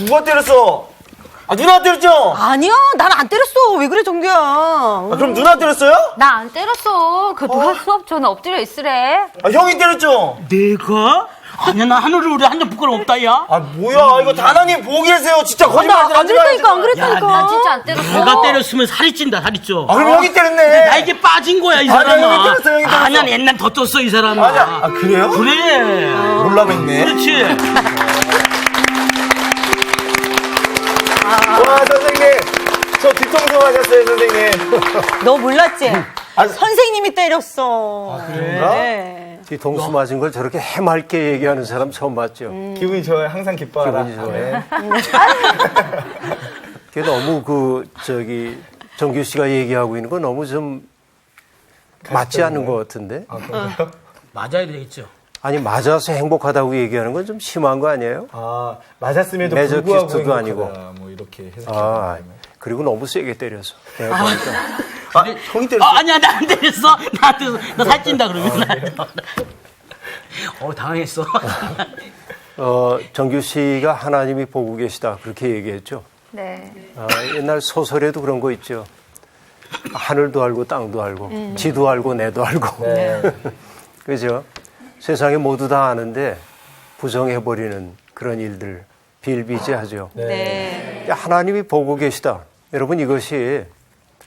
누가 때렸어? 아, 누나 때렸죠? 아니야, 난 안 때렸어. 왜 그래, 정규야? 아, 그럼 누나 때렸어요? 나 안 때렸어. 그 누가 수업 전에 엎드려 있으래. 아, 형이 때렸죠? 내가? 아니야, 나 하늘을 우리 한점 부끄러움 없다, 야. 아, 뭐야. 이거 다나님 보고 계세요. 진짜 거짓말하지 안 그랬다니까, 안 야, 그랬다니까. 나 진짜 안 때렸어. 내가 때렸으면 살이 찐다, 살이 쪄. 아, 그럼 형이 때렸네. 나 이게 빠진 거야, 이 아니야, 사람아. 형이 때렸어, 형이 때렸어. 아니야, 옛날 더 쪘어, 이 사람아. 아니야. 아, 그래요? 그래. 몰라뵀네. 그렇지. 와, 선생님. 저 뒤통수 맞았어요, 선생님. 너 몰랐지? 아, 선생님이 때렸어. 그런가? 네. 뒤통수 맞은 걸 저렇게 해맑게 얘기하는 사람 처음 봤죠. 기분이 좋아요. 항상 기뻐하라. 기분이 좋아요. 네. 그게 너무 정규 씨가 얘기하고 있는 거 너무 좀 맞지 않는 것 같은데? 아, 그런가요? 맞아야 되겠죠. 아니, 맞아서 행복하다고 얘기하는 건 좀 심한 거 아니에요? 아, 맞았음에도 메저키스트도 불구하고 아니고. 행복하다. 뭐 이렇게 해석해야 아, 되나요? 그리고 너무 세게 때려서. 내가 보니까. 아, 형이 때렸어. 아니야, 나 안 때렸어. 나한테 너 살찐다, 그러면. 당황했어. 정규 씨가 하나님이 보고 계시다. 그렇게 얘기했죠. 네. 옛날 소설에도 그런 거 있죠. 하늘도 알고 땅도 알고 지도 알고 내도 알고. 네. 그죠? 세상에 모두 다 아는데 부정해버리는 그런 일들 비일비재하죠. 네. 하나님이 보고 계시다. 여러분, 이것이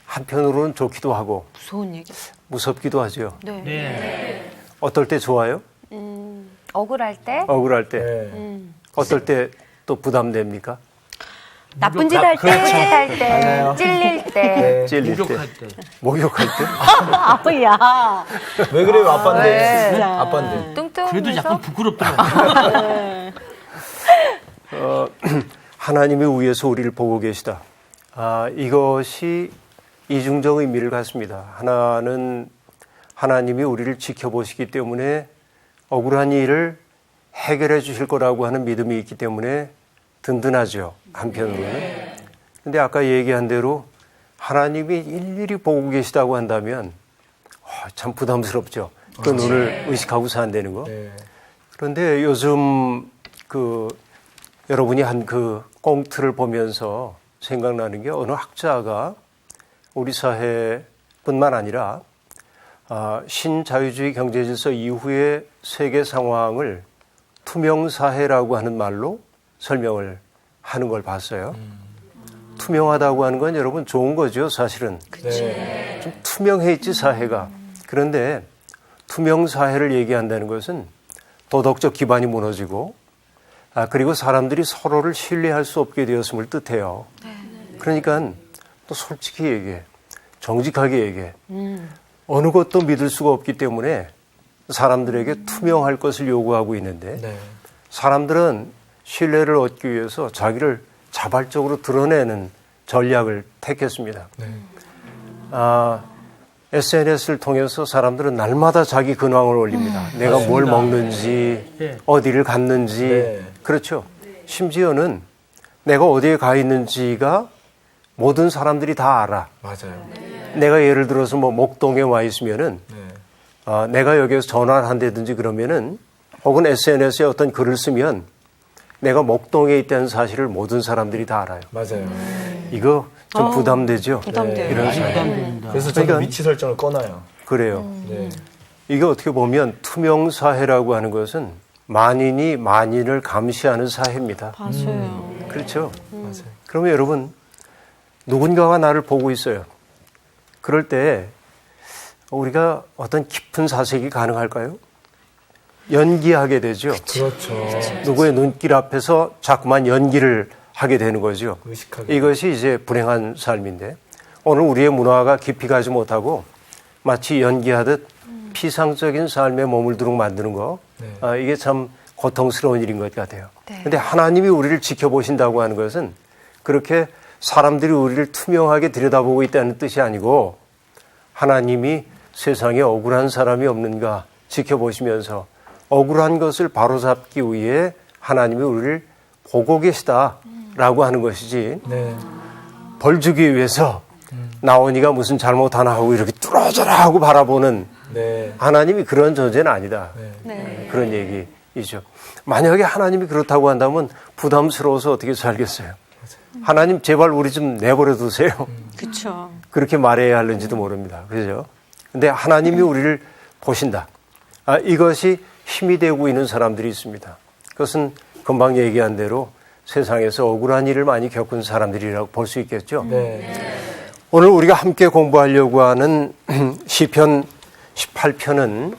한편으로는 좋기도 하고 무서운 얘기. 무섭기도 하죠. 네. 네. 어떨 때 좋아요? 억울할 때? 억울할 때. 네. 어떨 때 또 부담됩니까? 나쁜 짓 할 때, 할 때, 맞아요. 찔릴 때. 네. 찔릴 때. 목욕할 때. 목욕할 때? 아야. 왜 그래요, 아빠인데? 왜? 진짜. 아빠인데. 그래도 뚱뚱해서? 약간 부끄럽더라고. 하나님이 위에서 우리를 보고 계시다. 이것이 이중적 의미를 갖습니다. 하나는 하나님이 우리를 지켜보시기 때문에 억울한 일을 해결해 주실 거라고 하는 믿음이 있기 때문에 든든하죠. 한편으로는. 근데 아까 얘기한 대로 하나님이 일일이 보고 계시다고 한다면 참 부담스럽죠. 그 눈을 의식하고 산다는 거. 네. 그런데 요즘 여러분이 한 그 꽁트를 보면서 생각나는 게 어느 학자가 우리 사회뿐만 아니라 신자유주의 경제질서 이후의 세계 상황을 투명사회라고 하는 말로 설명을 하는 걸 봤어요. 투명하다고 하는 건 여러분 좋은 거죠, 사실은. 네. 좀 투명해 있지, 사회가. 그런데 투명사회를 얘기한다는 것은 도덕적 기반이 무너지고 그리고 사람들이 서로를 신뢰할 수 없게 되었음을 뜻해요. 그러니까 또 솔직히 얘기해. 정직하게 얘기해. 어느 것도 믿을 수가 없기 때문에 사람들에게 투명할 것을 요구하고 있는데 네. 사람들은 신뢰를 얻기 위해서 자기를 자발적으로 드러내는 전략을 택했습니다. 네. SNS를 통해서 사람들은 날마다 자기 근황을 올립니다. 내가 뭘 먹는지, 네. 어디를 갔는지. 네. 그렇죠. 심지어는 내가 어디에 가 있는지가 모든 사람들이 다 알아. 맞아요. 내가 예를 들어서 뭐 목동에 와 있으면은 네. 내가 여기에서 전화를 한다든지 그러면은 혹은 SNS에 어떤 글을 쓰면 내가 목동에 있다는 사실을 모든 사람들이 다 알아요. 맞아요. 이거 좀 부담되죠? 부담돼요. 이런 사회. 부담됩니다. 그래서 저는 그러니까- 위치 설정을 꺼놔요. 그래요. 네. 이게 어떻게 보면 투명사회라고 하는 것은 만인이 만인을 감시하는 사회입니다. 맞아요. 그렇죠? 맞아요. 그러면 여러분, 누군가가 나를 보고 있어요. 그럴 때 우리가 어떤 깊은 사색이 가능할까요? 연기하게 되죠. 그렇죠. 누구의 눈길 앞에서 자꾸만 연기를 하게 되는 거죠. 의식하게. 이것이 이제 불행한 삶인데 오늘 우리의 문화가 깊이 가지 못하고 마치 연기하듯 피상적인 삶에 머물도록 만드는 거 네. 이게 참 고통스러운 일인 것 같아요. 네. 그런데 하나님이 우리를 지켜보신다고 하는 것은 그렇게 사람들이 우리를 투명하게 들여다보고 있다는 뜻이 아니고 하나님이 세상에 억울한 사람이 없는가 지켜보시면서 억울한 것을 바로잡기 위해 하나님이 우리를 보고 계시다라고 하는 것이지 네. 벌 주기 위해서 나온이가 무슨 잘못하나 하고 이렇게 뚫어져라 하고 바라보는 네. 하나님이 그런 존재는 아니다. 네. 네. 그런 얘기 이죠. 만약에 하나님이 그렇다고 한다면 부담스러워서 어떻게 살겠어요? 하나님 제발 우리 좀 내버려 두세요. 그쵸. 그렇게 말해야 하는지도 모릅니다. 그죠? 근데 하나님이 우리를 보신다. 이것이 힘이 되고 있는 사람들이 있습니다. 그것은 금방 얘기한 대로 세상에서 억울한 일을 많이 겪은 사람들이라고 볼 수 있겠죠. 오늘 우리가 함께 공부하려고 하는 시편 18편은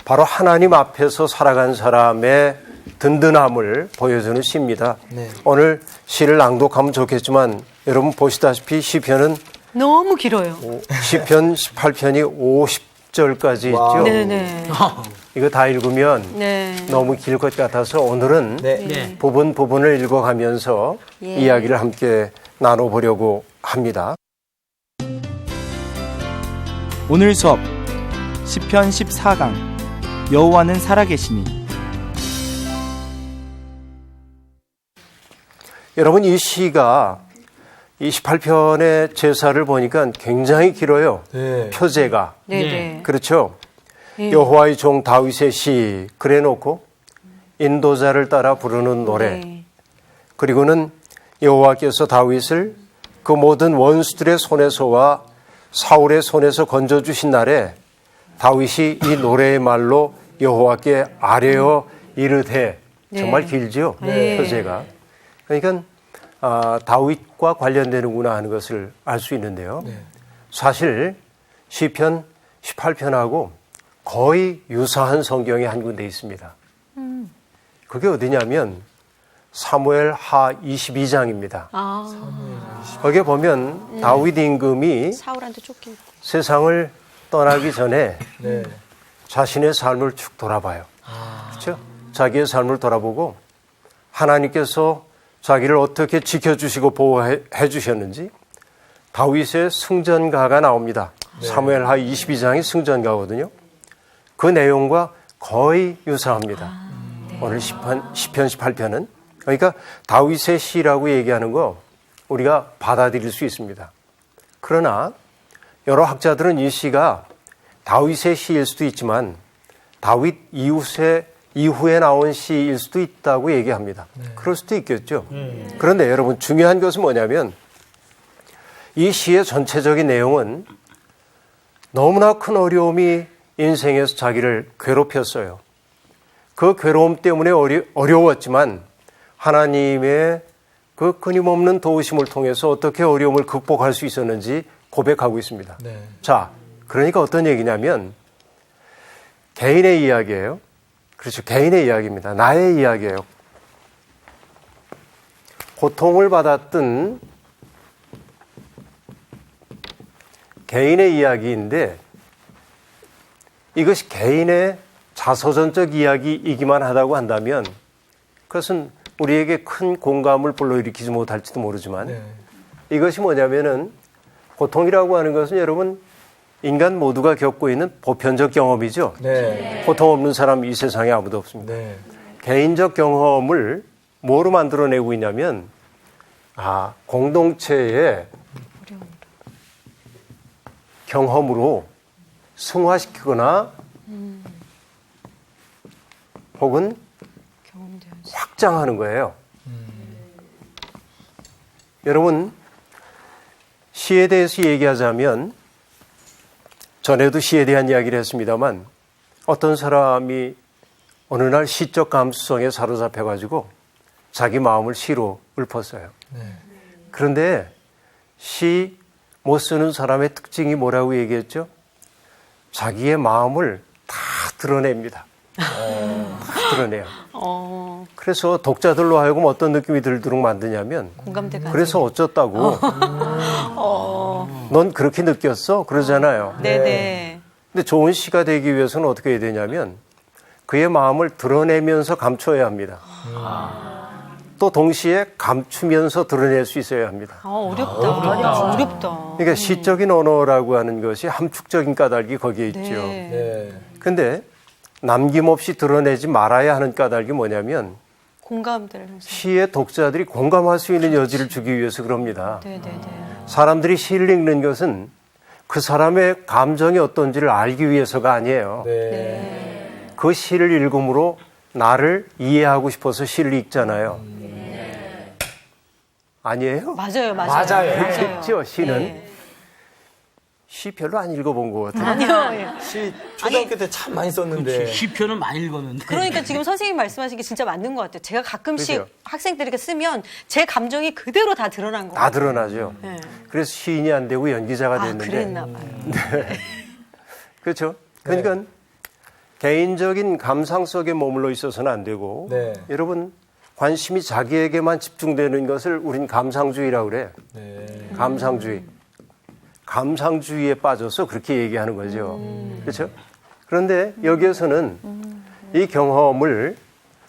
바로 하나님 앞에서 살아간 사람의 든든함을 보여주는 시입니다. 오늘 시를 낭독하면 좋겠지만 여러분 보시다시피 시편은 너무 길어요. 시편 18편이 50절까지 있죠. 네네. 이거 다 읽으면 네. 너무 길 것 같아서 오늘은 네. 부분을 읽어가면서 이야기를 함께 나눠보려고 합니다. 오늘 수업 시편 14강 여호와는 살아계시니. 여러분 이 시가 이 18편의 제사를 보니까 굉장히 길어요. 표제가. 네네. 그렇죠. 여호와의 종 다윗의 시 그래놓고 인도자를 따라 부르는 노래 네. 그리고는 여호와께서 다윗을 그 모든 원수들의 손에서와 사울의 손에서 건져주신 날에 다윗이 이 노래의 말로 여호와께 아뢰어 이르되 정말 길지요. 표제가. 그러니까 다윗과 관련되는구나 하는 것을 알 수 있는데요. 사실 시편 18편하고 거의 유사한 성경이 한 군데 있습니다. 그게 어디냐면 사무엘 하 22장입니다. 거기에 보면 다윗 임금이 사울한테 쫓기고. 세상을 떠나기 전에 자신의 삶을 쭉 돌아봐요. 그렇죠? 자기의 삶을 돌아보고 하나님께서 자기를 어떻게 지켜주시고 보호해 주셨는지 다윗의 승전가가 나옵니다. 사무엘 하 22장이 승전가거든요. 그 내용과 거의 유사합니다. 오늘 시편 18편은. 그러니까 다윗의 시라고 얘기하는 거 우리가 받아들일 수 있습니다. 그러나 여러 학자들은 이 시가 다윗의 시일 수도 있지만 다윗 이후에 나온 시일 수도 있다고 얘기합니다. 그럴 수도 있겠죠. 그런데 여러분 중요한 것은 뭐냐면 이 시의 전체적인 내용은 너무나 큰 어려움이 인생에서 자기를 괴롭혔어요. 그 괴로움 때문에 어려웠지만 하나님의 그 끊임없는 도우심을 통해서 어떻게 어려움을 극복할 수 있었는지 고백하고 있습니다. 자, 그러니까 어떤 얘기냐면 개인의 이야기예요. 그렇죠. 개인의 이야기입니다. 나의 이야기예요. 고통을 받았던 개인의 이야기인데 이것이 개인의 자서전적 이야기이기만 하다고 한다면 그것은 우리에게 큰 공감을 불러일으키지 못할지도 모르지만 이것이 뭐냐면은 고통이라고 하는 것은 여러분 인간 모두가 겪고 있는 보편적 경험이죠. 고통 없는 사람 이 세상에 아무도 없습니다. 개인적 경험을 뭐로 만들어내고 있냐면 공동체의 경험으로 승화시키거나 혹은 확장하는 거예요. 여러분 시에 대해서 얘기하자면 전에도 시에 대한 이야기를 했습니다만 어떤 사람이 어느 날 시적 감수성에 사로잡혀가지고 자기 마음을 시로 읊었어요. 그런데 시 못 쓰는 사람의 특징이 뭐라고 얘기했죠? 자기의 마음을 다 드러냅니다. 다 드러내요. 그래서 독자들로 하여금 어떤 느낌이 들도록 만드냐면 공감대가. 그래서 어쩌다고 넌 그렇게 느꼈어? 그러잖아요. 네네. 근데 좋은 시가 되기 위해서는 어떻게 해야 되냐면 그의 마음을 드러내면서 감춰야 합니다. 또 동시에 감추면서 드러낼 수 있어야 합니다. 어렵다. 그러니까 시적인 언어라고 하는 것이 함축적인 까닭이 거기에 있죠. 근데 남김없이 드러내지 말아야 하는 까닭이 뭐냐면 공감대를. 시의 독자들이 공감할 수 있는 여지를 주기 위해서 그럽니다. 네네네. 사람들이 시를 읽는 것은 그 사람의 감정이 어떤지를 알기 위해서가 아니에요. 그 시를 읽음으로 나를 이해하고 싶어서 시를 읽잖아요. 아니에요? 맞아요. 그렇죠. 시는 네. 시 별로 안 읽어본 것 같아요. 아니요. 예. 시 초등학교 때 참 많이 썼는데. 시편은 많이 읽었는데. 그러니까 지금 선생님 말씀하신 게 진짜 맞는 것 같아요. 제가 가끔씩 그죠? 학생들에게 쓰면 제 감정이 그대로 다 드러난 것 다 같아요. 드러나죠. 네. 그래서 시인이 안 되고 연기자가 아, 됐는데. 그랬나 봐요. 그렇죠. 그러니까 개인적인 감상 속에 머물러 있어서는 안 되고 네. 여러분 관심이 자기에게만 집중되는 것을 우린 감상주의라고 그래. 네. 감상주의. 감상주의에 빠져서 그렇게 얘기하는 거죠. 그렇죠? 그런데 여기에서는 이 경험을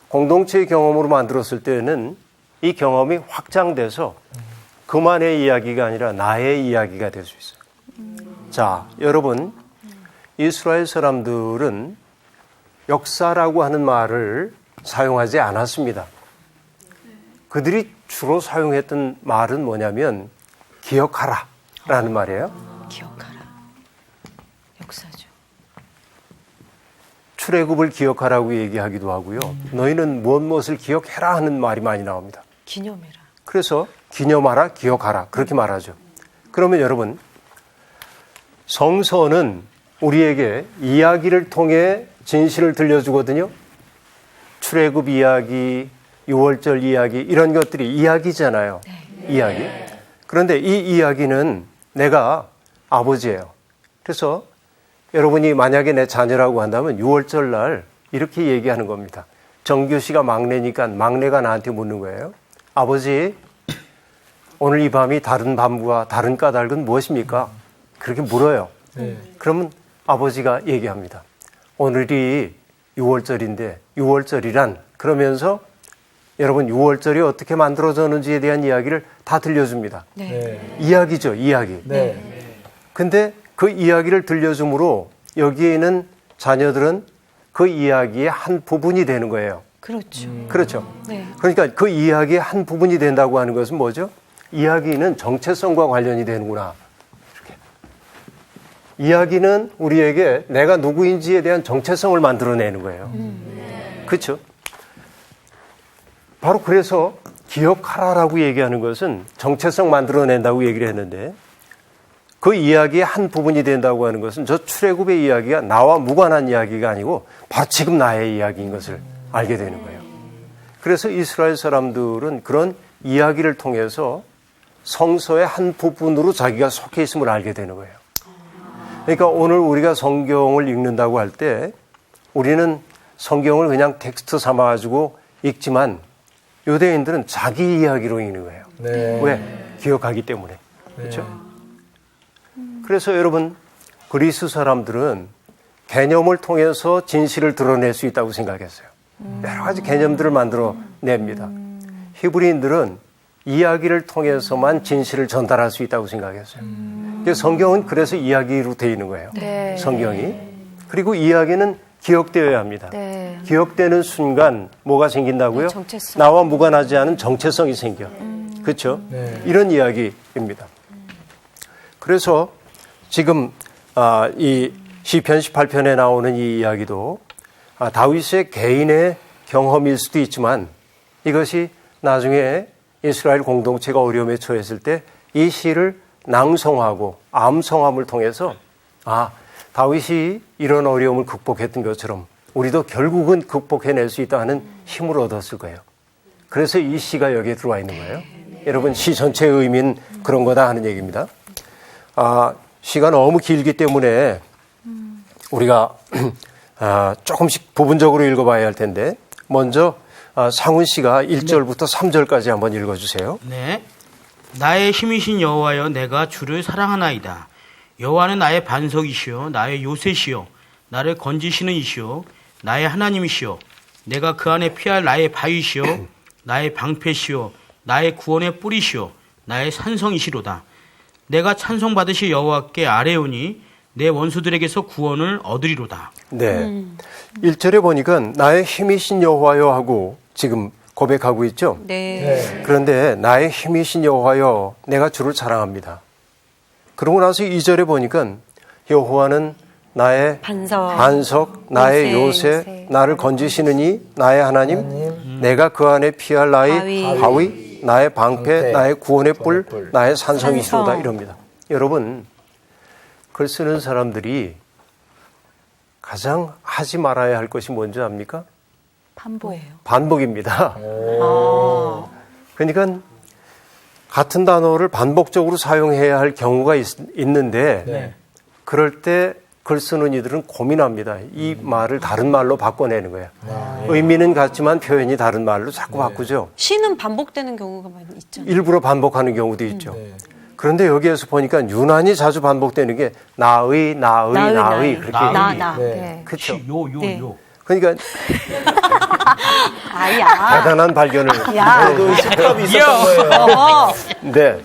공동체의 경험으로 만들었을 때는 이 경험이 확장돼서 그만의 이야기가 아니라 나의 이야기가 될 수 있어요. 자, 여러분, 이스라엘 사람들은 역사라고 하는 말을 사용하지 않았습니다. 그들이 주로 사용했던 말은 뭐냐면 기억하라 라는 말이에요. 기억하라. 역사죠. 출애굽을 기억하라고 얘기하기도 하고요. 너희는 무엇을 기억해라 하는 말이 많이 나옵니다. 기념해라. 그래서 기념하라, 기억하라 그렇게 말하죠. 그러면 여러분 성서는 우리에게 이야기를 통해 진실을 들려주거든요. 출애굽 이야기, 유월절 이야기 이런 것들이 이야기잖아요. 이야기. 그런데 이 이야기는 내가 아버지예요. 그래서 여러분이 만약에 내 자녀라고 한다면 6월절 날 이렇게 얘기하는 겁니다. 정규 씨가 막내니까 막내가 나한테 묻는 거예요. 아버지, 오늘 이 밤이 다른 밤과 다른 까닭은 무엇입니까? 그렇게 물어요. 그러면 아버지가 얘기합니다. 오늘이 6월절인데 6월절이란 그러면서 여러분 6월절이 어떻게 만들어졌는지에 대한 이야기를 다 들려줍니다. 네. 이야기죠, 이야기. 근데 그 이야기를 들려줌으로 여기에 있는 자녀들은 그 이야기의 한 부분이 되는 거예요. 그렇죠. 그렇죠. 네. 그러니까 그 이야기의 한 부분이 된다고 하는 것은 뭐죠? 이야기는 정체성과 관련이 되는구나. 이렇게. 이야기는 우리에게 내가 누구인지에 대한 정체성을 만들어내는 거예요. 그렇죠? 바로 그래서 기억하라라고 얘기하는 것은 정체성 만들어낸다고 얘기를 했는데 그 이야기의 한 부분이 된다고 하는 것은 저 출애굽의 이야기가 나와 무관한 이야기가 아니고 바로 지금 나의 이야기인 것을 알게 되는 거예요. 그래서 이스라엘 사람들은 그런 이야기를 통해서 성서의 한 부분으로 자기가 속해 있음을 알게 되는 거예요. 그러니까 오늘 우리가 성경을 읽는다고 할 때 우리는 성경을 그냥 텍스트 삼아가지고 읽지만 유대인들은 자기 이야기로 읽는 거예요. 네. 왜? 기억하기 때문에. 그렇죠? 그래서 여러분 그리스 사람들은 개념을 통해서 진실을 드러낼 수 있다고 생각했어요. 여러 가지 개념들을 만들어냅니다. 히브리인들은 이야기를 통해서만 진실을 전달할 수 있다고 생각했어요. 성경은 그래서 이야기로 되어 있는 거예요. 네. 성경이. 그리고 이야기는 기억되어야 합니다. 네. 기억되는 순간 뭐가 생긴다고요? 정체성. 나와 무관하지 않은 정체성이 생겨. 그렇죠? 이런 이야기입니다. 그래서 지금 이 시편 18편에 나오는 이 이야기도 다윗의 개인의 경험일 수도 있지만 이것이 나중에 이스라엘 공동체가 어려움에 처했을 때 이 시를 낭송하고 암송함을 통해서 다윗이 이런 어려움을 극복했던 것처럼 우리도 결국은 극복해낼 수 있다 하는 힘을 얻었을 거예요. 그래서 이 시가 여기에 들어와 있는 거예요. 여러분 시 전체의 의미는 그런 거다 하는 얘기입니다. 시가 너무 길기 때문에 우리가 조금씩 부분적으로 읽어봐야 할 텐데 먼저 상훈 씨가 1절부터 3절까지 한번 읽어주세요. 네. 나의 힘이신 여호와여 내가 주를 사랑하나이다. 여호와는 나의 반석이시요 나의 요새시요 나를 건지시는 이시요 나의 하나님이시요 내가 그 안에 피할 나의 바위시요 나의 방패시요 나의 구원의 뿌리시요 나의 산성이시로다. 내가 찬송받으실 여호와께 아뢰오니 내 원수들에게서 구원을 얻으리로다. 네. 1절에 보니까 나의 힘이신 여호와여 하고 지금 고백하고 있죠. 네. 그런데 나의 힘이신 여호와여 내가 주를 사랑합니다. 그러고 나서 2절에 보니까 여호와는 나의 반석, 나의 요새, 나를 건지시느니 나의 하나님, 내가 그 안에 피할 나의 바위, 나의 방패, 나의 구원의 뿔, 나의 산성이시로다 이럽니다. 여러분, 글 쓰는 사람들이 가장 하지 말아야 할 것이 뭔지 압니까? 반복입니다. 그러니까 같은 단어를 반복적으로 사용해야 할 경우가 있는데 그럴 때 글 쓰는 이들은 고민합니다. 이 말을 다른 말로 바꿔내는 거예요. 의미는 같지만 표현이 다른 말로 자꾸 바꾸죠. 시는 반복되는 경우가 많이 있잖아요. 일부러 반복하는 경우도 있죠. 그런데 여기에서 보니까 유난히 자주 반복되는 게 나의 그렇게 네. 그렇죠. 요. 그러니까 아야. 대단한 발견을 그래도 식감이 있었던 거예요. 네.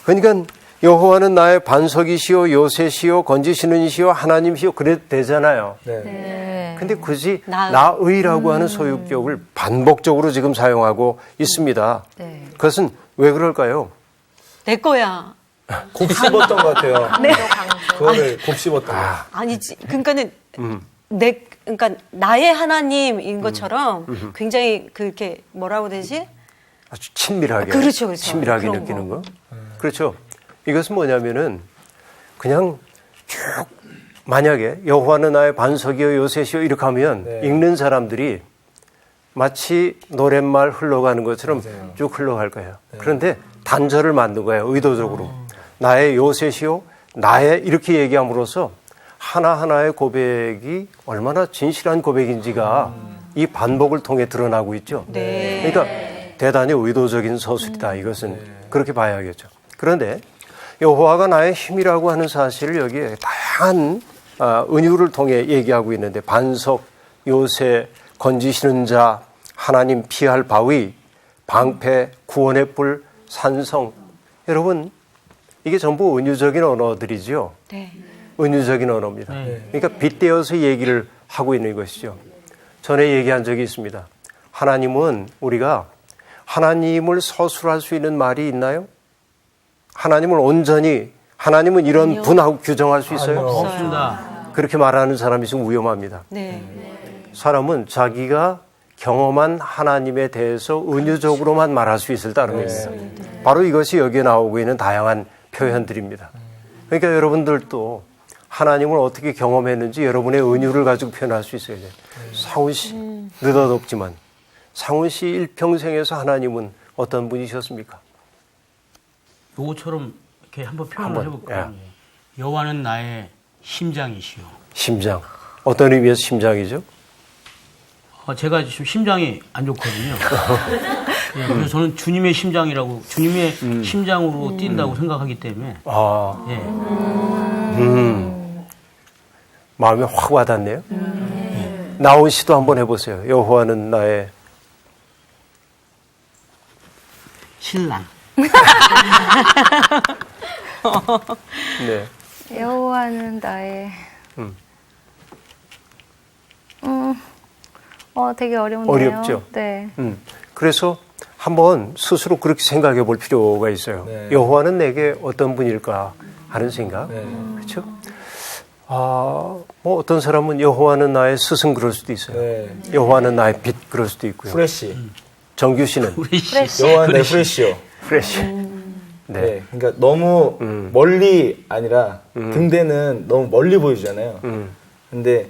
그러니까 여호와는 나의 반석이시요 요새시요 건지시는 이시요 하나님이시요 그래도 되잖아요. 근데 굳이 나의라고 하는 소유격을 반복적으로 지금 사용하고 있습니다. 그것은 왜 그럴까요? 내 거야. 곱씹었던 것 같아요. 그거를 곱씹었던 것 같아요. 아니지. 그러니까는 그러니까 나의 하나님인 것처럼 굉장히 그렇게 뭐라고 되지? 아주 친밀하게. 그렇죠. 친밀하게 그런 느끼는 거. 거. 그렇죠. 이것은 뭐냐면은 그냥 쭉 만약에 여호와는 나의 반석이요 요새시요 이렇게 하면 읽는 사람들이 마치 노랫말 흘러가는 것처럼 쭉 흘러갈 거예요. 그런데 단절을 만든 거예요. 의도적으로. 나의 요새시요 나의 이렇게 얘기함으로써 하나하나의 고백이 얼마나 진실한 고백인지가 이 반복을 통해 드러나고 있죠. 그러니까 대단히 의도적인 서술이다. 이것은 그렇게 봐야겠죠. 그런데 여호와가 나의 힘이라고 하는 사실을 여기에 다양한 은유를 통해 얘기하고 있는데 반석, 요새, 건지시는 자, 하나님 피할 바위, 방패, 구원의 뿔, 산성. 여러분 이게 전부 은유적인 언어들이죠. 은유적인 언어입니다. 그러니까 빗대어서 얘기를 하고 있는 것이죠. 전에 얘기한 적이 있습니다. 하나님은 우리가 하나님을 서술할 수 있는 말이 있나요? 하나님을 온전히 하나님은 이런 분하고 규정할 수 있어요? 없습니다. 그렇게 말하는 사람이 지금 위험합니다. 사람은 자기가 경험한 하나님에 대해서 은유적으로만 말할 수 있을 따름입니다. 바로 이것이 여기에 나오고 있는 다양한 표현들입니다. 그러니까 여러분들도 하나님을 어떻게 경험했는지 여러분의 은유를 가지고 표현할 수 있어야 돼요. 상훈 씨, 느닷없지만 상훈 씨 일평생에서 하나님은 어떤 분이셨습니까? 요거처럼 이렇게 한번 표현을 해볼까요? 여호와는 나의 심장이시오. 심장. 어떤 의미에서 심장이죠? 제가 지금 심장이 안 좋거든요. 그래서 저는 주님의 심장이라고, 주님의 심장으로 뛴다고 생각하기 때문에. 마음에 확 와닿네요. 나온 씨도 한번 해보세요. 여호와는 나의 신랑. 네. 여호와는 나의 되게 어렵네요. 어렵죠. 네. 그래서 한번 스스로 그렇게 생각해 볼 필요가 있어요. 여호와는 내게 어떤 분일까 하는 생각. 그렇죠? 뭐 어떤 사람은 여호와는 나의 스승 그럴 수도 있어요. 여호와는 나의 빛 그럴 수도 있고요. 프레시. 정규 씨는 여호와는 내 프레시요. 프레시. 네. 그러니까 너무 멀리 아니라 등대는 너무 멀리 보여주잖아요. 근데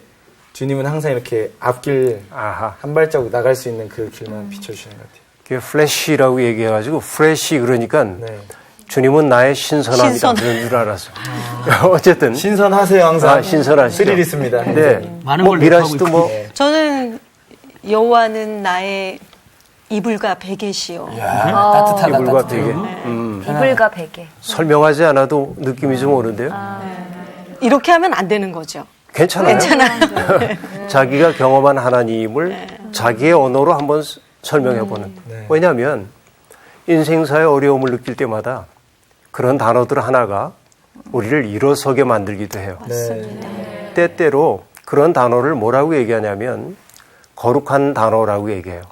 주님은 항상 이렇게 앞길 한 발자국 나갈 수 있는 그 길만 비춰주시는 것 같아요. 그게 플래시라고 얘기해가지고 프레시 그러니까 주님은 나의 신선함이다 그런 줄 알았어. 어쨌든 신선하세요 항상. 신선하시죠. 스릴 있습니다. 네. 많은 뭐 걸 미라 욕하고 씨도 뭐 저는 여호와는 나의 이불과 베개시요. 따뜻하다. 이불과 베개. 이불과 베개. 설명하지 않아도 느낌이 좀 오는데요. 이렇게 하면 안 되는 거죠. 괜찮아요. 자기가 경험한 하나님을 자기의 언어로 한번 설명해보는. 왜냐하면 인생사의 어려움을 느낄 때마다 그런 단어들 하나가 우리를 일어서게 만들기도 해요. 때때로 그런 단어를 뭐라고 얘기하냐면 거룩한 단어라고 얘기해요.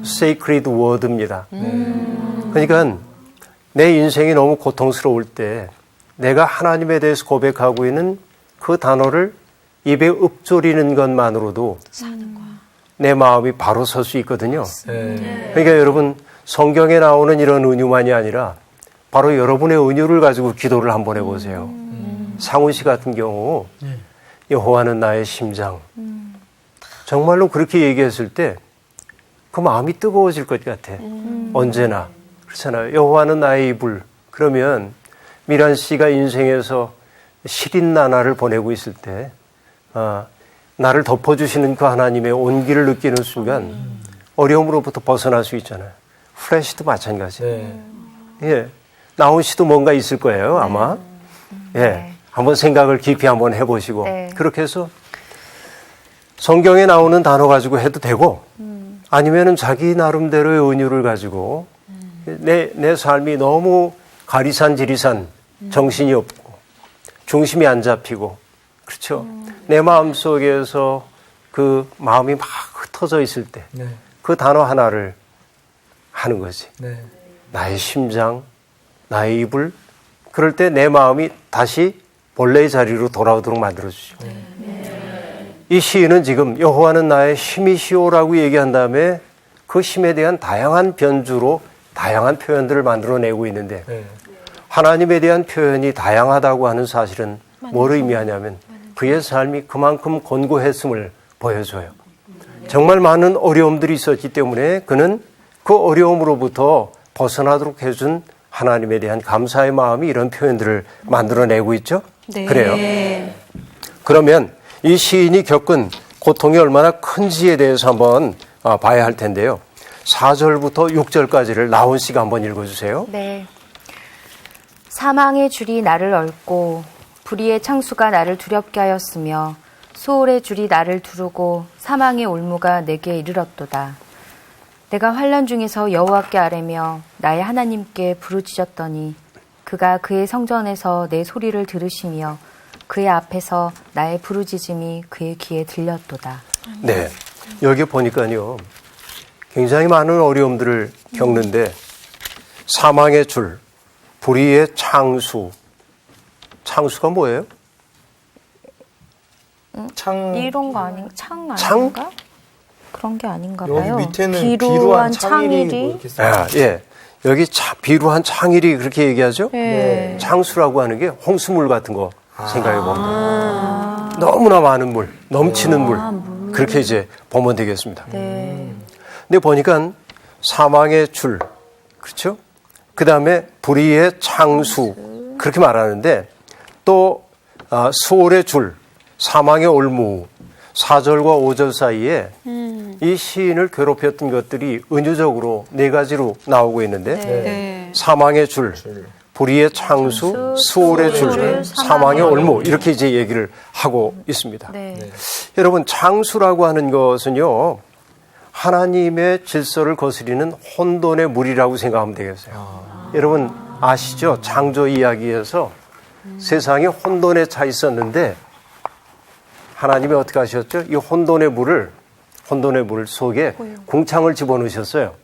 sacred word입니다. 그러니까 내 인생이 너무 고통스러울 때 내가 하나님에 대해서 고백하고 있는 그 단어를 입에 읊조리는 것만으로도 내 마음이 바로 설 수 있거든요. 그러니까 여러분 성경에 나오는 이런 은유만이 아니라 바로 여러분의 은유를 가지고 기도를 한번 해보세요. 상우 씨 같은 경우 여호와는 나의 심장. 정말로 그렇게 얘기했을 때 그 마음이 뜨거워질 것 같아. 언제나. 그렇잖아요. 여호와는 나의 이불. 그러면 미란 씨가 인생에서 시린 나날을 보내고 있을 때 나를 덮어주시는 그 하나님의 온기를 느끼는 순간 어려움으로부터 벗어날 수 있잖아요. 플래시도 마찬가지. 예, 나온 씨도 뭔가 있을 거예요, 아마. 예, 한번 생각을 깊이 한번 해보시고 그렇게 해서 성경에 나오는 단어 가지고 해도 되고 아니면은 자기 나름대로의 은유를 가지고 내 삶이 너무 가리산지리산 정신이 없고 중심이 안 잡히고 그렇죠. 내 마음 속에서 그 마음이 막 흩어져 있을 때 그 단어 하나를 하는 거지. 나의 심장, 나의 이불. 그럴 때 내 마음이 다시 본래의 자리로 돌아오도록 만들어주죠. 이 시인은 지금 여호와는 나의 힘이시오라고 얘기한 다음에 그 힘에 대한 다양한 변주로 다양한 표현들을 만들어내고 있는데 하나님에 대한 표현이 다양하다고 하는 사실은 뭘 의미하냐면 그의 삶이 그만큼 곤고했음을 보여줘요. 정말 많은 어려움들이 있었기 때문에 그는 그 어려움으로부터 벗어나도록 해준 하나님에 대한 감사의 마음이 이런 표현들을 만들어내고 있죠. 그래요. 그러면 이 시인이 겪은 고통이 얼마나 큰지에 대해서 한번 봐야 할 텐데요. 4절부터 6절까지를 나온 씨가 한번 읽어주세요. 네. 사망의 줄이 나를 얽고 불의의 창수가 나를 두렵게 하였으며 수월의 줄이 나를 두르고 사망의 올무가 내게 이르렀도다. 내가 환난 중에서 여호와께 아뢰며 나의 하나님께 부르짖었더니 그가 그의 성전에서 내 소리를 들으시며 그의 앞에서 나의 부르짖음이 그의 귀에 들렸도다. 네, 여기 보니까요. 굉장히 많은 어려움들을 겪는데 사망의 줄, 불의의 창수. 창수가 뭐예요? 이런 거 아닌가? 창 창? 아닌가? 그런 게 아닌가 여기 봐요. 밑에는 비루한 창일이 뭐 이렇게 써요. 예. 여기 비루한 창일이 그렇게 얘기하죠? 창수라고 하는 게 홍수물 같은 거 생각해 보면 너무나 많은 물, 넘치는 물. 그렇게 이제 보면 되겠습니다. 근데 보니까 사망의 줄, 그렇죠? 그 다음에 불의의 창수, 그렇게 말하는데 또 수월의 줄, 사망의 올무, 4절과 5절 사이에 이 시인을 괴롭혔던 것들이 은유적으로 4가지로 나오고 있는데 사망의 줄, 불의의 창수, 수월의 줄, 사망의 올무 이렇게 이제 얘기를 하고 있습니다. 여러분 창수라고 하는 것은요 하나님의 질서를 거스리는 혼돈의 물이라고 생각하면 되겠어요. 여러분 아시죠? 창조 이야기에서 세상이 혼돈에 차 있었는데 하나님이 어떻게 하셨죠? 이 혼돈의 물을 속에 궁창을 집어넣으셨어요.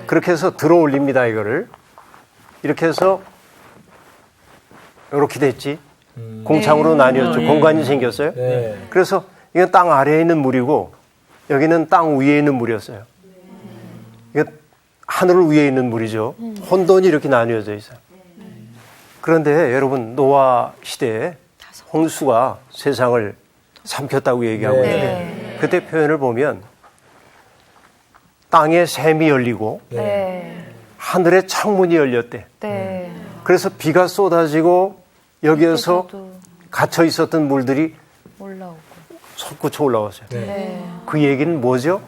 그렇게 해서 들어올립니다, 이거를. 이렇게 해서 이렇게 됐지. 궁창으로 나뉘었죠. 공간이 생겼어요. 그래서 이건 땅 아래에 있는 물이고 여기는 땅 위에 있는 물이었어요. 이게 하늘 위에 있는 물이죠. 혼돈이 이렇게 나뉘어져 있어요. 그런데 여러분 노아 시대에 홍수가 세상을 삼켰다고 얘기하고 있는데 그때 표현을 보면 땅에 샘이 열리고 하늘에 창문이 열렸대. 그래서 비가 쏟아지고 여기에서 갇혀 있었던 물들이 솟구쳐 올라왔어요. 그 얘기는 뭐죠?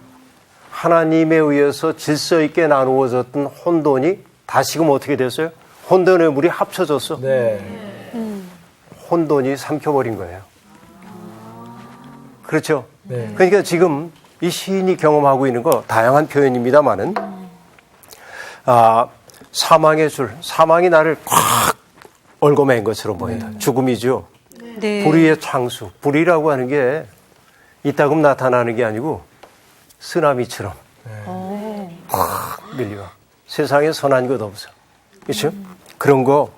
하나님에 의해서 질서 있게 나누어졌던 혼돈이 다시금 어떻게 됐어요? 혼돈의 물이 합쳐졌어. 혼돈이 삼켜버린 거예요. 그렇죠? 그러니까 지금 이 시인이 경험하고 있는 거 다양한 표현입니다만은 사망의 줄, 사망이 나를 꽉 얽어맨 것처럼 보인다. 죽음이죠. 불의의 창수, 불의라고 하는 게 이따금 나타나는 게 아니고 쓰나미처럼 확 밀려와. 세상에 선한 것 없어. 그렇죠? 그런 거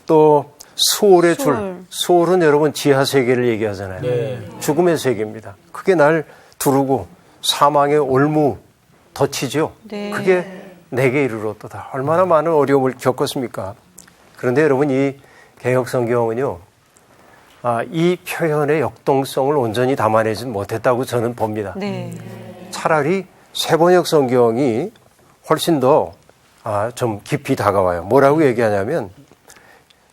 또 수월의 수월. 줄. 수월은 여러분 지하 세계를 얘기하잖아요. 네. 죽음의 세계입니다. 그게 날 두르고 사망의 올무 덧치죠. 네. 그게 내게 이르렀도다. 얼마나 많은 어려움을 겪었습니까? 그런데 여러분 이 개역 성경은요, 이 표현의 역동성을 온전히 담아내지 못했다고 저는 봅니다. 네. 차라리 세번역 성경이 훨씬 더 좀 깊이 다가와요. 뭐라고 얘기하냐면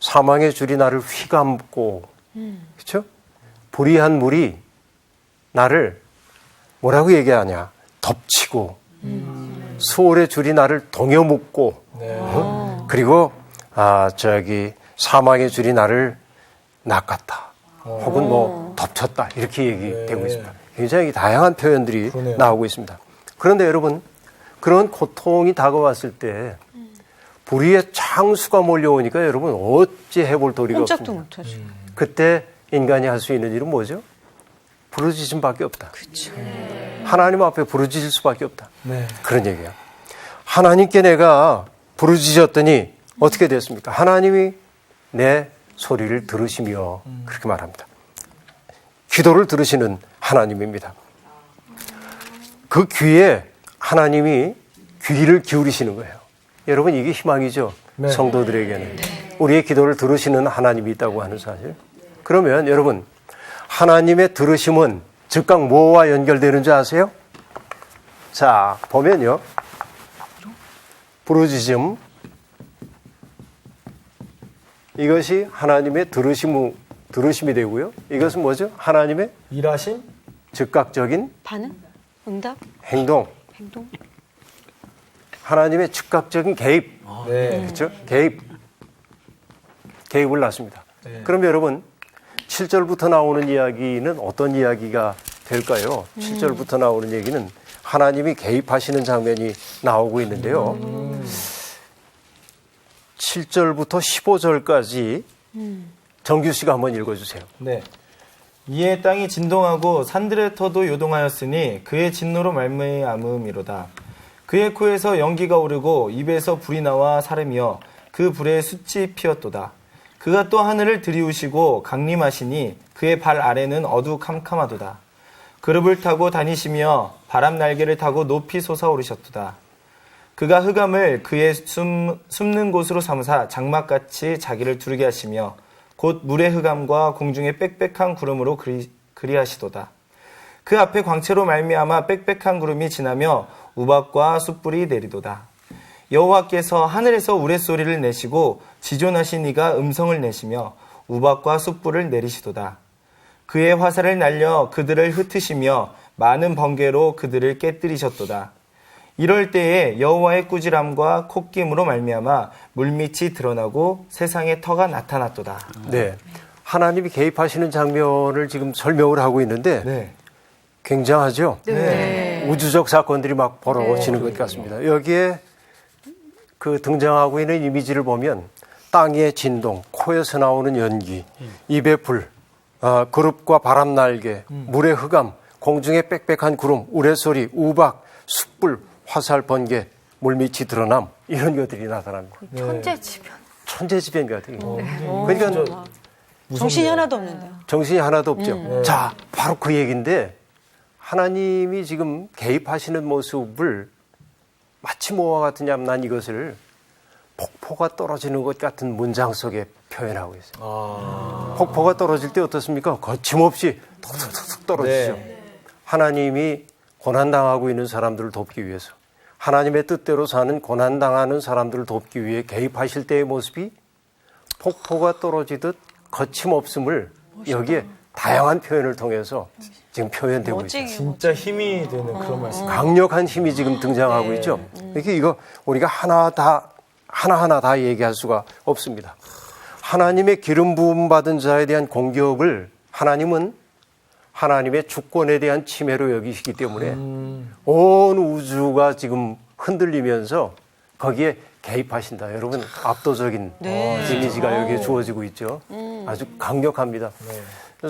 사망의 줄이 나를 휘감고, 그렇죠? 불의한 물이 나를 뭐라고 얘기하냐? 덮치고, 수월의 줄이 나를 동여묶고, 그리고 사망의 줄이 나를 낚았다, 혹은 뭐 덮쳤다 이렇게 얘기되고 있습니다. 굉장히 다양한 표현들이 그러네요. 나오고 있습니다. 그런데 여러분, 그런 고통이 다가왔을 때 불의의 창수가 몰려오니까 여러분 어찌 해볼 도리가 꼼짝도 없습니다. 못하죠. 그때 인간이 할 수 있는 일은 뭐죠? 부르짖음밖에 없다. 그렇죠. 하나님 앞에 부르짖을 수밖에 없다. 네. 그런 얘기예요. 하나님께 내가 부르짖었더니 어떻게 됐습니까? 하나님이 내 소리를 들으시며 그렇게 말합니다. 기도를 들으시는 하나님입니다. 그 귀에 하나님이 귀를 기울이시는 거예요. 여러분 이게 희망이죠. 네. 성도들에게는. 우리의 기도를 들으시는 하나님이 있다고 하는 사실. 그러면 여러분 하나님의 들으심은 즉각 뭐와 연결되는 줄 아세요? 자, 보면요. 부르짖음. 이것이 하나님의 들으심이 되고요. 이것은 뭐죠? 하나님의 일하심? 즉각적인 반응? 응답? 행동. 행동? 하나님의 즉각적인 개입. 네. 그렇죠? 개입을 낳습니다. 네. 그럼 여러분 7절부터 나오는 이야기는 어떤 이야기가 될까요? 7절부터 나오는 얘기는 하나님이 개입하시는 장면이 나오고 있는데요. 7절부터 15절까지 정규 씨가 한번 읽어주세요. 네. 이에 땅이 진동하고 산들의 터도 요동하였으니 그의 진노로 말미암음이로다. 그의 코에서 연기가 오르고 입에서 불이 나와 사름이여 그 불에 숯이 피었도다. 그가 또 하늘을 들이우시고 강림하시니 그의 발 아래는 어두캄캄하도다. 그룹을 타고 다니시며 바람 날개를 타고 높이 솟아오르셨도다. 그가 흑암을 그의 숨는 곳으로 삼으사 장막같이 자기를 두르게 하시며 곧 물의 흑암과 공중의 빽빽한 구름으로 그리하시도다. 그 앞에 광채로 말미암아 빽빽한 구름이 지나며 우박과 숯불이 내리도다. 여호와께서 하늘에서 우레소리를 내시고 지존하신 이가 음성을 내시며 우박과 숯불을 내리시도다. 그의 화살을 날려 그들을 흩으시며 많은 번개로 그들을 깨뜨리셨도다. 이럴 때에 여호와의 꾸지람과 콧김으로 말미암아 물밑이 드러나고 세상의 터가 나타났도다. 네. 하나님이 개입하시는 장면을 지금 설명을 하고 있는데 네. 굉장하죠? 네. 우주적 사건들이 막 벌어지는 것 같습니다. 여기에 그 등장하고 있는 이미지를 보면 땅의 진동, 코에서 나오는 연기, 입의 불, 그룹과 바람 날개, 물의 흑암, 공중의 빽빽한 구름, 우레소리, 우박, 숯불, 화살, 번개, 물밑이 드러남 이런 것들이 나타납니다. 천재지변. 천재지변 같은 거. 그러니까 정신이 하나도 없는데요. 정신이 하나도 없죠. 자, 바로 그 얘기인데 하나님이 지금 개입하시는 모습을 마치 뭐와 같으냐면 난 이것을 폭포가 떨어지는 것 같은 문장 속에 표현하고 있어요. 폭포가 떨어질 때 어떻습니까? 거침없이 툭툭툭 떨어지죠. 하나님이 고난당하고 있는 사람들을 돕기 위해서 하나님의 뜻대로 사는 고난당하는 사람들을 돕기 위해 개입하실 때의 모습이 폭포가 떨어지듯 거침없음을 여기에 다양한 표현을 통해서 지금 표현되고 있어요. 진짜 힘이 되는 그런 말씀. 강력한 힘이 지금 등장하고 있죠. 이렇게 이거 우리가 하나하나 다 얘기할 수가 없습니다. 하나님의 기름 부음 받은 자에 대한 공격을 하나님은 하나님의 주권에 대한 침해로 여기시기 때문에 온 우주가 지금 흔들리면서 거기에 개입하신다. 여러분 압도적인 이미지가 여기에 주어지고 있죠. 아주 강력합니다.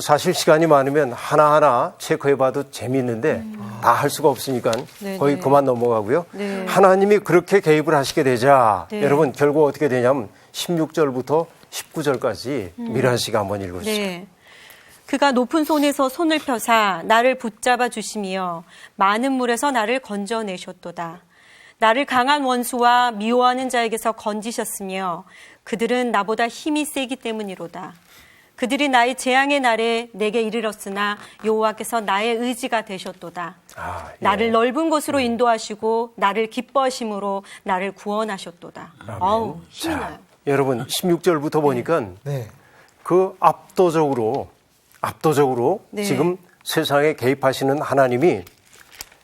사실 시간이 많으면 하나하나 체크해봐도 재미있는데 다 할 수가 없으니까 거의 그만 넘어가고요. 하나님이 그렇게 개입을 하시게 되자 여러분 결국 어떻게 되냐면 16절부터 19절까지 미라 씨가 한번 읽어주세요. 네. 그가 높은 손에서 손을 펴사 나를 붙잡아 주시며 많은 물에서 나를 건져내셨도다. 나를 강한 원수와 미워하는 자에게서 건지셨으며 그들은 나보다 힘이 세기 때문이로다. 그들이 나의 재앙의 날에 내게 이르렀으나 여호와께서 나의 의지가 되셨도다. 예. 나를 넓은 곳으로 인도하시고 나를 기뻐하심으로 나를 구원하셨도다. 아우, 힘이 나요. 여러분 16절부터 보니까 네. 그 압도적으로 네. 지금 세상에 개입하시는 하나님이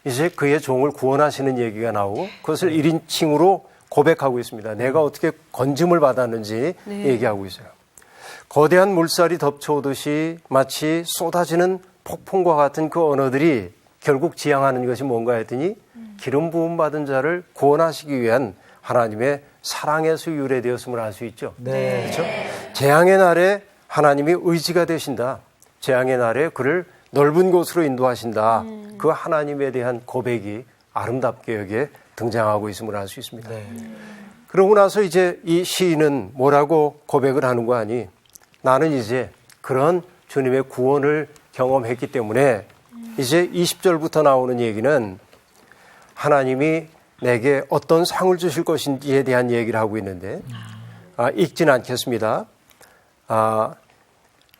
이제 그의 종을 구원하시는 얘기가 나오고 그것을 1인칭으로 고백하고 있습니다. 내가 어떻게 건짐을 받았는지 얘기하고 있어요. 거대한 물살이 덮쳐오듯이 마치 쏟아지는 폭풍과 같은 그 언어들이 결국 지향하는 것이 뭔가 했더니 기름 부음 받은 자를 구원하시기 위한 하나님의 사랑에서 유래되었음을 알 수 있죠. 네. 그렇죠? 재앙의 날에 하나님이 의지가 되신다. 재앙의 날에 그를 넓은 곳으로 인도하신다. 그 하나님에 대한 고백이 아름답게 여기에 등장하고 있음을 알 수 있습니다. 네. 그러고 나서 이제 이 시인은 뭐라고 고백을 하는 거 아니? 나는 이제 그런 주님의 구원을 경험했기 때문에 이제 20절부터 나오는 얘기는 하나님이 내게 어떤 상을 주실 것인지에 대한 얘기를 하고 있는데 읽지는 않겠습니다.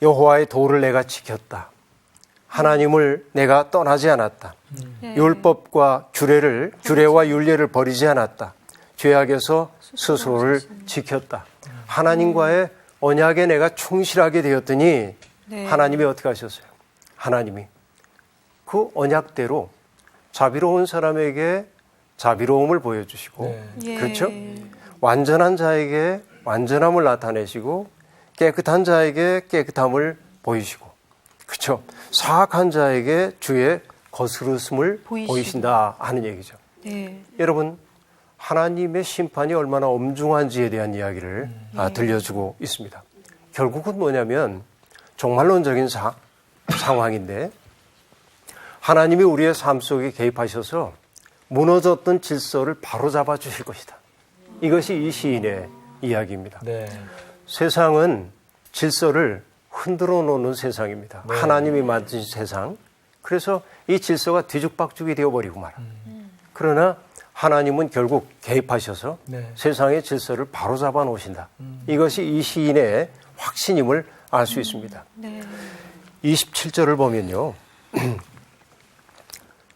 여호와의 도를 내가 지켰다. 하나님을 내가 떠나지 않았다. 율법과 규례와 율례를 버리지 않았다. 죄악에서 스스로를 지켰다. 하나님과의 언약에 내가 충실하게 되었더니 하나님이 어떻게 하셨어요? 하나님이 그 언약대로 자비로운 사람에게 자비로움을 보여주시고 그렇죠? 완전한 자에게 완전함을 나타내시고 깨끗한 자에게 깨끗함을 보이시고 그렇죠? 사악한 자에게 주의 거스르심을 보이신다 하는 얘기죠. 네. 여러분 하나님의 심판이 얼마나 엄중한지에 대한 이야기를 들려주고 있습니다. 결국은 뭐냐면 종말론적인 상황인데 하나님이 우리의 삶 속에 개입하셔서 무너졌던 질서를 바로잡아 주실 것이다. 이것이 이 시인의 이야기입니다. 네. 세상은 질서를 흔들어 놓는 세상입니다. 하나님이 만드신 세상. 그래서 이 질서가 뒤죽박죽이 되어버리고 말아. 그러나 하나님은 결국 개입하셔서 세상의 질서를 바로잡아 놓으신다. 이것이 이 시인의 확신임을 알 수 있습니다. 27절을 보면요.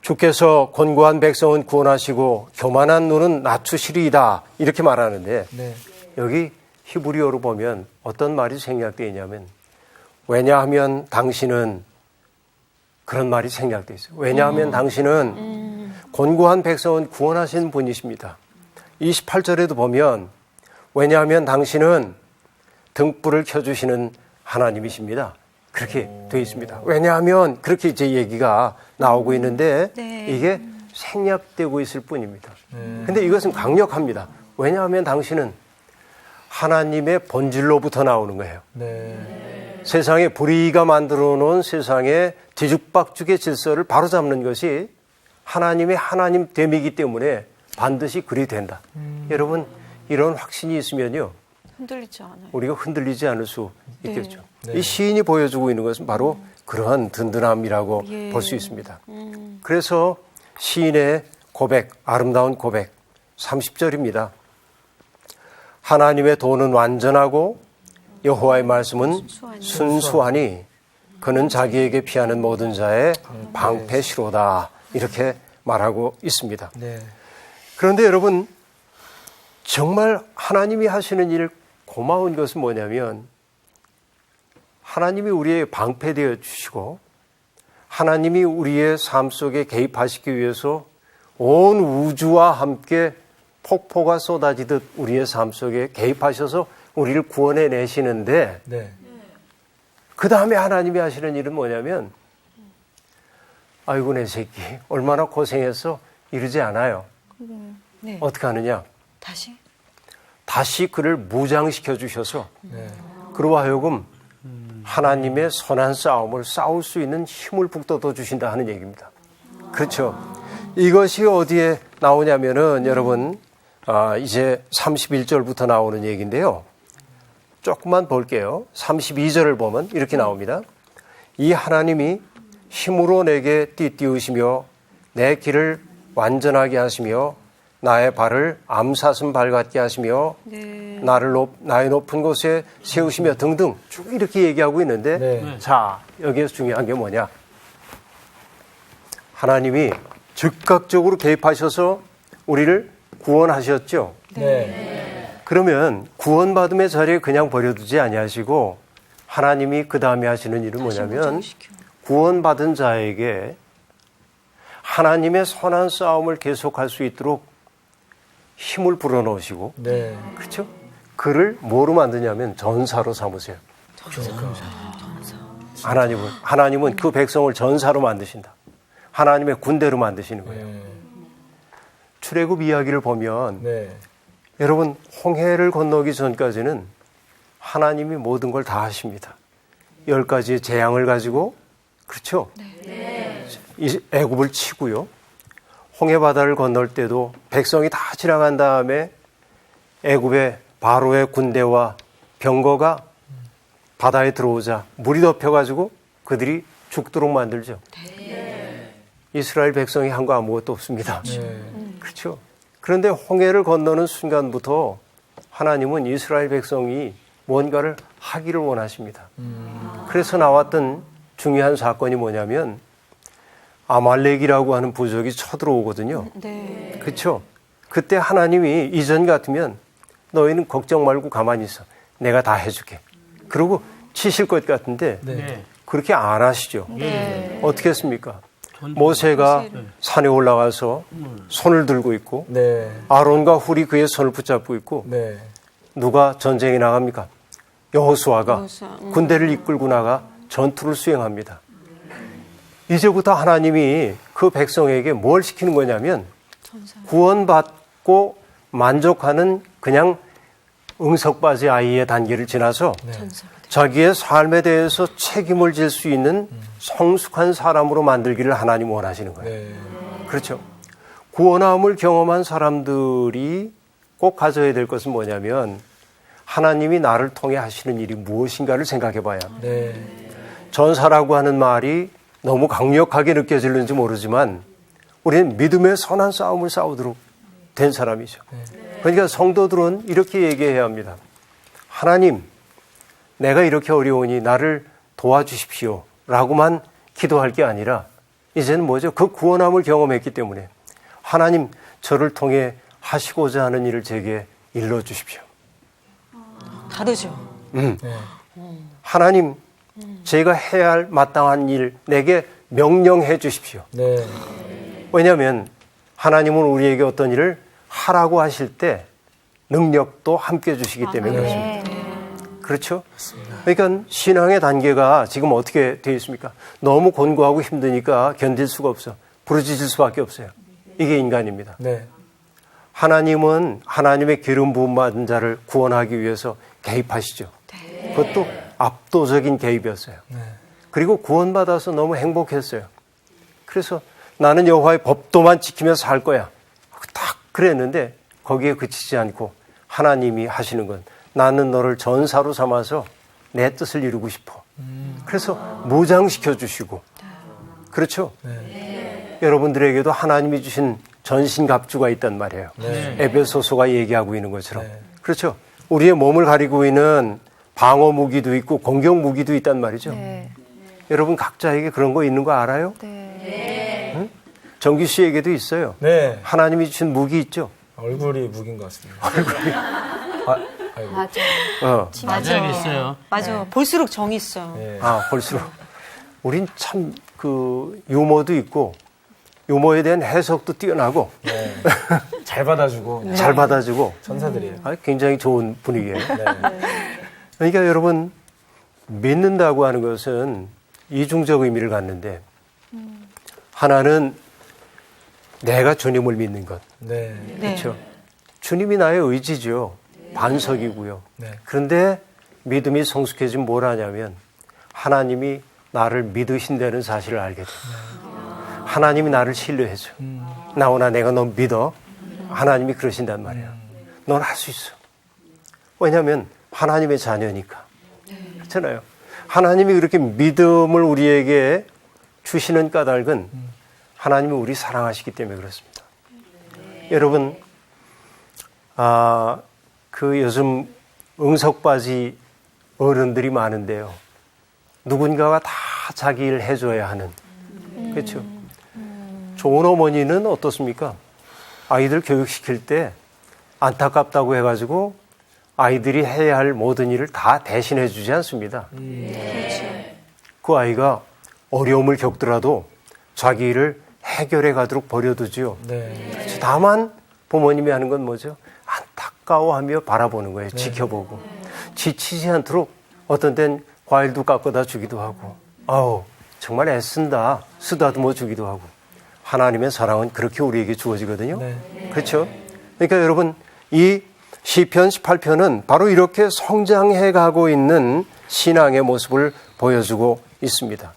주께서 권고한 백성은 구원하시고 교만한 눈은 낮추시리이다. 이렇게 말하는데 여기 히브리어로 보면 어떤 말이 생략되어 있냐면 왜냐하면 당신은 그런 말이 생략되어 있어요. 왜냐하면 당신은 권고한 백성은 구원하신 분이십니다. 28절에도 보면 왜냐하면 당신은 등불을 켜주시는 하나님이십니다. 그렇게 되어 있습니다. 왜냐하면 그렇게 이제 얘기가 나오고 있는데 이게 생략되고 있을 뿐입니다. 근데 이것은 강력합니다. 왜냐하면 당신은 하나님의 본질로부터 나오는 거예요. 세상에 불의가 만들어 놓은 세상의 뒤죽박죽의 질서를 바로잡는 것이 하나님의 하나님됨이기 때문에 반드시 그리 된다. 여러분 이런 확신이 있으면요. 흔들리지 않아요. 우리가 흔들리지 않을 수 있겠죠. 이 시인이 보여주고 있는 것은 바로 그러한 든든함이라고 볼 수 있습니다. 그래서 시인의 고백, 아름다운 고백 30절입니다. 하나님의 도는 완전하고 여호와의 말씀은 순수하니 그는 자기에게 피하는 모든 자의 방패시로다. 이렇게 말하고 있습니다. 그런데 여러분 정말 하나님이 하시는 일 고마운 것은 뭐냐면 하나님이 우리의 방패되어 주시고 하나님이 우리의 삶 속에 개입하시기 위해서 온 우주와 함께 폭포가 쏟아지듯 우리의 삶 속에 개입하셔서 우리를 구원해 내시는데 그 다음에 하나님이 하시는 일은 뭐냐면 아이고 내 새끼 얼마나 고생해서 이러지 않아요. 어떻게 하느냐? 다시 그를 무장시켜 주셔서 그로 하여금 하나님의 선한 싸움을 싸울 수 있는 힘을 북돋워 주신다 하는 얘기입니다. 그렇죠. 이것이 어디에 나오냐면은 여러분 이제 31절부터 나오는 얘기인데요. 조금만 볼게요. 32절을 보면 이렇게 나옵니다. 이 하나님이 힘으로 내게 띠띠우시며 내 길을 완전하게 하시며 나의 발을 암사슴 발 같게 하시며 나의 높은 곳에 세우시며 등등 쭉 이렇게 얘기하고 있는데 네. 자, 여기에서 중요한 게 뭐냐? 하나님이 즉각적으로 개입하셔서 우리를 구원하셨죠. 네. 그러면 구원받음의 자리에 그냥 버려두지 아니하시고 하나님이 그 다음에 하시는 일은 뭐냐면 구원받은 자에게 하나님의 선한 싸움을 계속할 수 있도록 힘을 불어넣으시고 네. 그렇죠? 그를 뭐로 만드냐면 전사로 삼으세요. 하나님은 그 백성을 전사로 만드신다. 하나님의 군대로 만드시는 거예요. 출애굽 이야기를 보면 네. 여러분 홍해를 건너기 전까지는 하나님이 모든 걸 다 하십니다. 10가지의 재앙을 가지고 그렇죠? 이 애굽을 치고요. 홍해 바다를 건널 때도 백성이 다 지나간 다음에 애굽의 바로의 군대와 병거가 바다에 들어오자 물이 덮여가지고 그들이 죽도록 만들죠. 이스라엘 백성이 한 거 아무것도 없습니다. 그렇죠. 그런데 홍해를 건너는 순간부터 하나님은 이스라엘 백성이 뭔가를 하기를 원하십니다. 그래서 나왔던 중요한 사건이 뭐냐면 아말렉이라고 하는 부족이 쳐들어오거든요. 네. 그렇죠. 그때 하나님이 이전 같으면 너희는 걱정 말고 가만히 있어. 내가 다 해줄게. 그러고 치실 것 같은데 네. 그렇게 안 하시죠. 네. 어떻게 했습니까? 모세가 산에 올라가서 손을 들고 있고 네. 아론과 훌이 그의 손을 붙잡고 있고 네. 누가 전쟁에 나갑니까? 여호수아가 여호수아, 군대를 이끌고 나가 전투를 수행합니다. 이제부터 하나님이 그 백성에게 뭘 시키는 거냐면 구원받고 만족하는 그냥 응석바지 아이의 단계를 지나서 자기의 삶에 대해서 책임을 질 수 있는 성숙한 사람으로 만들기를 하나님 원하시는 거예요. 네. 그렇죠. 구원함을 경험한 사람들이 꼭 가져야 될 것은 뭐냐면 하나님이 나를 통해 하시는 일이 무엇인가를 생각해 봐야 합니다. 네. 전사라고 하는 말이 너무 강력하게 느껴지는지 모르지만 우리는 믿음의 선한 싸움을 싸우도록 된 사람이죠. 그러니까 성도들은 이렇게 얘기해야 합니다. 하나님, 내가 이렇게 어려우니 나를 도와주십시오 라고만 기도할 게 아니라 이제는 뭐죠? 그 구원함을 경험했기 때문에 하나님, 저를 통해 하시고자 하는 일을 제게 일러주십시오. 다르죠. 하나님, 제가 해야 할 마땅한 일 내게 명령해 주십시오. 네. 왜냐하면 하나님은 우리에게 어떤 일을 하라고 하실 때 능력도 함께 주시기 때문에 그렇습니다. 그렇죠? 그러니까 신앙의 단계가 지금 어떻게 되어 있습니까? 너무 곤고하고 힘드니까 견딜 수가 없어. 부르짖을 수밖에 없어요. 이게 인간입니다. 네. 하나님은 하나님의 기름 부음 받은 자를 구원하기 위해서 개입하시죠. 그것도 압도적인 개입이었어요. 그리고 구원받아서 너무 행복했어요. 그래서 나는 여호와의 법도만 지키면서 살 거야. 딱 그랬는데 거기에 그치지 않고 하나님이 하시는 건 나는 너를 전사로 삼아서 내 뜻을 이루고 싶어. 그래서 무장시켜 주시고 그렇죠? 여러분들에게도 하나님이 주신 전신갑주가 있단 말이에요. 에베소서가 얘기하고 있는 것처럼. 그렇죠? 우리의 몸을 가리고 있는 방어 무기도 있고 공격 무기도 있단 말이죠. 여러분 각자에게 그런 거 있는 거 알아요? 응? 정규 씨에게도 있어요. 네. 하나님이 주신 무기 있죠? 얼굴이 무기인 것 같습니다. 아이고. 맞아. 맞아야겠어요. 맞아. 볼수록 정이 있어. 네. 볼수록. 우린 참 그 유머도 있고 유머에 대한 해석도 뛰어나고 네. 잘 받아주고 잘 받아주고 천사들이에요. 굉장히 좋은 분위기예요. 네. 그러니까 여러분 믿는다고 하는 것은 이중적 의미를 갖는데 하나는 내가 주님을 믿는 것. 네. 그렇죠. 주님이 나의 의지죠. 반석이고요. 네. 그런데 믿음이 성숙해지면 뭘 하냐면 하나님이 나를 믿으신다는 사실을 알게 돼요. 하나님이 나를 신뢰해줘. 나오나 내가 너 믿어. 하나님이 그러신단 말이에요. 넌 할 수 있어. 왜냐하면 하나님의 자녀니까. 그렇잖아요. 하나님이 그렇게 믿음을 우리에게 주시는 까닭은 하나님이 우리 사랑하시기 때문에 그렇습니다. 여러분, 그 요즘 응석바지 어른들이 많은데요. 누군가가 다 자기 일 해줘야 하는. 그렇죠. 좋은 어머니는 어떻습니까? 아이들 교육시킬 때 안타깝다고 해가지고 아이들이 해야 할 모든 일을 다 대신해 주지 않습니다. 그 아이가 어려움을 겪더라도 자기 일을 해결해 가도록 버려두지요. 그렇죠. 다만 부모님이 하는 건 뭐죠? 안타까워하며 바라보는 거예요. 지켜보고. 지치지 않도록 어떤 땐 과일도 깎아다 주기도 하고, 아우 정말 애쓴다 쓰다듬어 주기도 하고. 하나님의 사랑은 그렇게 우리에게 주어지거든요. 그렇죠? 그러니까 여러분, 이 시편 18편은 바로 이렇게 성장해 가고 있는 신앙의 모습을 보여주고 있습니다.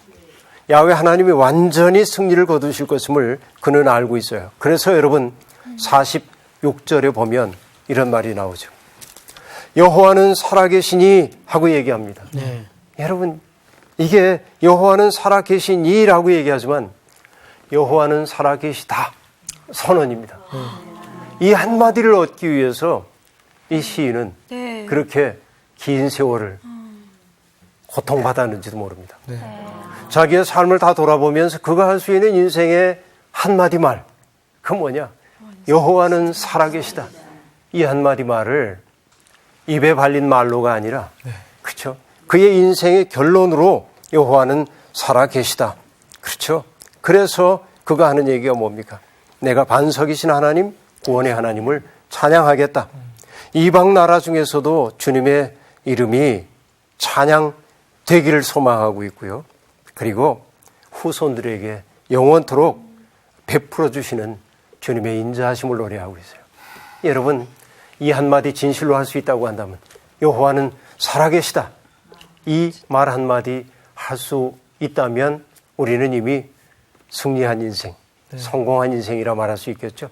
야훼 하나님이 완전히 승리를 거두실 것임을 그는 알고 있어요. 그래서 여러분 46절에 보면 이런 말이 나오죠. 여호와는 살아계시니 하고 얘기합니다. 여러분, 이게 여호와는 살아계시니라고 얘기하지만 여호와는 살아계시다 선언입니다. 이 한마디를 얻기 위해서 이 시인은 그렇게 긴 세월을 고통받았는지도 모릅니다. 자기의 삶을 다 돌아보면서 그가 할 수 있는 인생의 한마디 말, 그 뭐냐? 여호와는 살아계시다. 이 한마디 말을 입에 발린 말로가 아니라, 그렇죠? 그의 인생의 결론으로 여호와는 살아계시다. 그렇죠? 그래서 그가 하는 얘기가 뭡니까? 내가 반석이신 하나님, 구원의 하나님을 찬양하겠다. 이방 나라 중에서도 주님의 이름이 찬양되기를 소망하고 있고요. 그리고 후손들에게 영원토록 베풀어 주시는 주님의 인자하심을 노래하고 있어요. 여러분, 이 한마디 진실로 할 수 있다고 한다면 여호와는 살아계시다. 이 말 한마디 할 수 있다면 우리는 이미 승리한 인생, 성공한 인생이라 말할 수 있겠죠.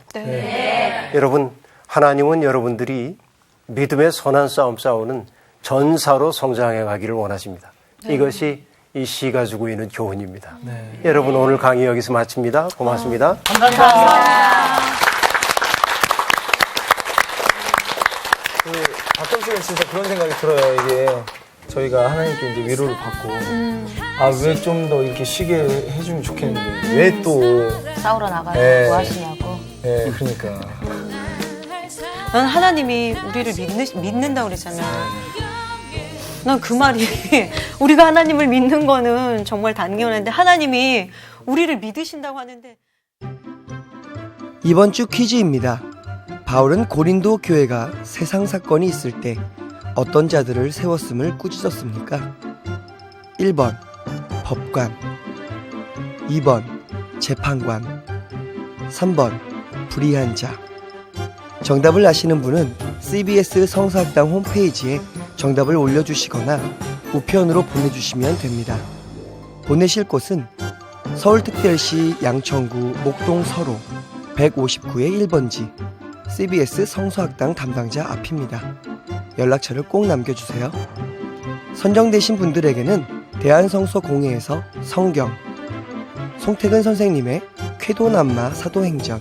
여러분, 하나님은 여러분들이 믿음의 선한 싸움 싸우는 전사로 성장해 가기를 원하십니다. 이것이 이 시가 주고 있는 교훈입니다. 여러분, 오늘 강의 여기서 마칩니다. 고맙습니다. 감사합니다. 가끔씩은 진짜 그런 생각이 들어요. 이게 저희가 하나님께 이제 위로를 받고, 왜 좀 더 이렇게 쉬게 해주면 좋겠는데, 왜 또 싸우러 나가요? 뭐 하시냐고. 그러니까. 난 하나님이 우리를 믿는다고 그랬잖아요. 난 그 말이 우리가 하나님을 믿는 거는 정말 당연한데 하나님이 우리를 믿으신다고 하는데. 이번 주 퀴즈입니다. 바울은 고린도 교회가 세상 사건이 있을 때 어떤 자들을 세웠음을 꾸짖었습니까? 1번 법관, 2번 재판관, 3번 불의한 자. 정답을 아시는 분은 CBS 성서학당 홈페이지에 정답을 올려주시거나 우편으로 보내주시면 됩니다. 보내실 곳은 서울특별시 양천구 목동 서로 159의 1번지 CBS 성서학당 담당자 앞입니다. 연락처를 꼭 남겨주세요. 선정되신 분들에게는 대한성서공회에서 성경, 송태근 선생님의 쾌도남마 사도행전,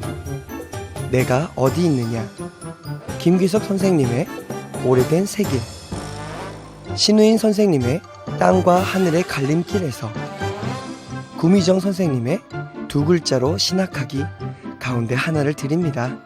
내가 어디 있느냐, 김귀석 선생님의 오래된 새길, 신우인 선생님의 땅과 하늘의 갈림길에서, 구미정 선생님의 두 글자로 신학하기 가운데 하나를 드립니다.